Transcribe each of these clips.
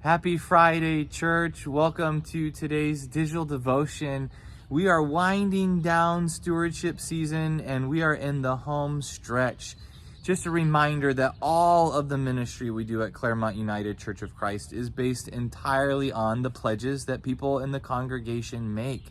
Happy Friday, church. Welcome to today's digital devotion. We are winding down stewardship season and we are in the home stretch. Just a reminder that all of the ministry we do at Claremont United Church of Christ is based entirely on the pledges that people in the congregation make.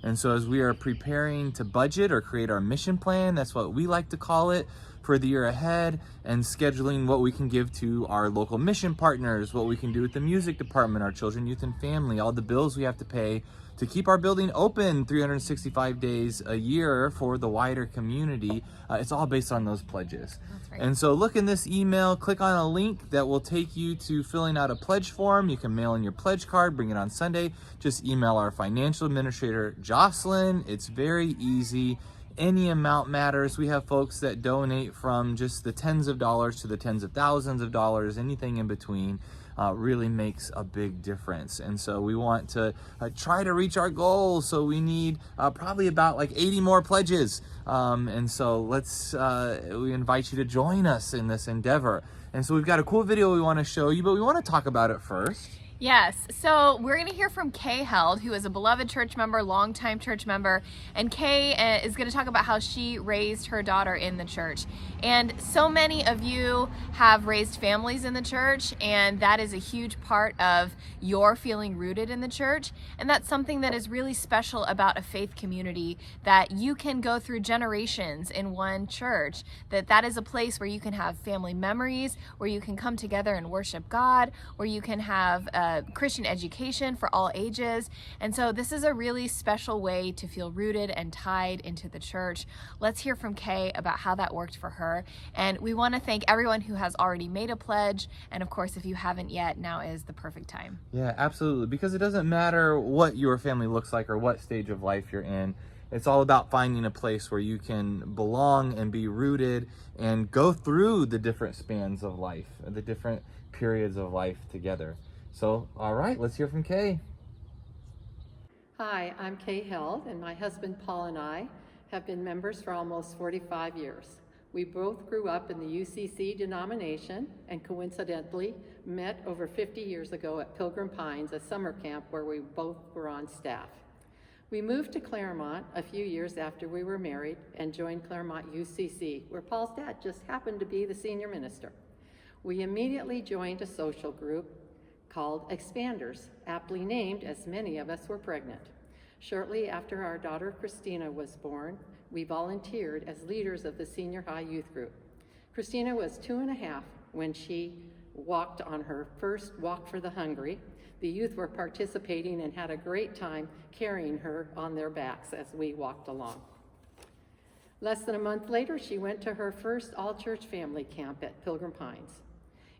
And so as we are preparing to budget or create our mission plan, that's what we like to call it, for the year ahead, and scheduling what we can give to our local mission partners, what we can do with the music department, our children, youth, and family, all the bills we have to pay to keep our building open 365 days a year for the wider community. It's all based on those pledges. That's right. And so look in this email, click on a link that will take you to filling out a pledge form. You can mail in your pledge card, bring it on Sunday. Just email our financial administrator, Jocelyn. It's very easy. Any amount matters. We have folks that donate from just the tens of dollars to the tens of thousands of dollars. Anything in between really makes a big difference. And so we want to try to reach our goals. So we need probably about like 80 more pledges. And so we invite you to join us in this endeavor. And so we've got a cool video we want to show you, but we want to talk about it first. Yes, so we're going to hear from Kay Held, who is a beloved church member, longtime church member, and Kay is going to talk about how she raised her daughter in the church. And so many of you have raised families in the church, and that is a huge part of your feeling rooted in the church. And that's something that is really special about a faith community, that you can go through generations in one church, that is a place where you can have family memories, where you can come together and worship God, where you can have Christian education for all ages. And so this is a really special way to feel rooted and tied into the church. Let's hear from Kay about how that worked for her. And we want to thank everyone who has already made a pledge. And of course, if you haven't yet, now is the perfect time. Yeah, absolutely. Because it doesn't matter what your family looks like or what stage of life you're in. It's all about finding a place where you can belong and be rooted and go through the different spans of life, the different periods of life together. So, all right, let's hear from Kay. Hi, I'm Kay Held, and my husband Paul and I have been members for almost 45 years. We both grew up in the UCC denomination and coincidentally met over 50 years ago at Pilgrim Pines, a summer camp where we both were on staff. We moved to Claremont a few years after we were married and joined Claremont UCC, where Paul's dad just happened to be the senior minister. We immediately joined a social group called Expanders, aptly named as many of us were pregnant. Shortly after our daughter Christina was born, we volunteered as leaders of the senior high youth group. Christina was 2.5 when she walked on her first Walk for the Hungry. The youth were participating and had a great time carrying her on their backs as we walked along. Less than a month later, she went to her first all-church family camp at Pilgrim Pines.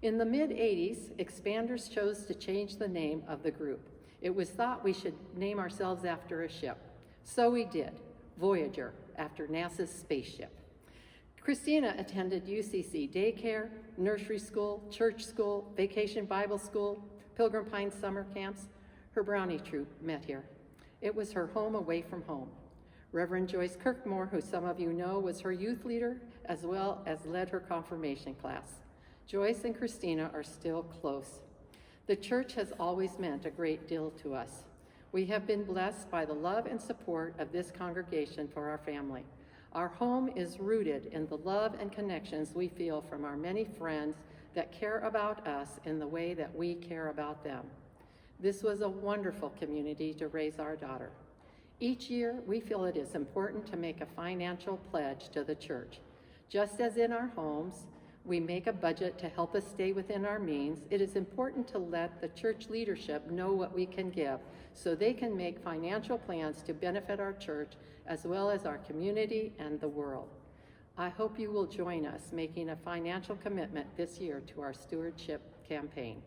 In the mid-'80s, Expanders chose to change the name of the group. It was thought we should name ourselves after a ship. So we did, Voyager, after NASA's spaceship. Christina attended UCC daycare, nursery school, church school, vacation Bible school, Pilgrim Pines summer camps. Her brownie troop met here. It was her home away from home. Reverend Joyce Kirkmore, who some of you know, was her youth leader, as well as led her confirmation class. Joyce and Christina are still close. The church has always meant a great deal to us. We have been blessed by the love and support of this congregation for our family. Our home is rooted in the love and connections we feel from our many friends that care about us in the way that we care about them. This was a wonderful community to raise our daughter. Each year, we feel it is important to make a financial pledge to the church. Just as in our homes, we make a budget to help us stay within our means. It is important to let the church leadership know what we can give so they can make financial plans to benefit our church as well as our community and the world. I hope you will join us making a financial commitment this year to our stewardship campaign.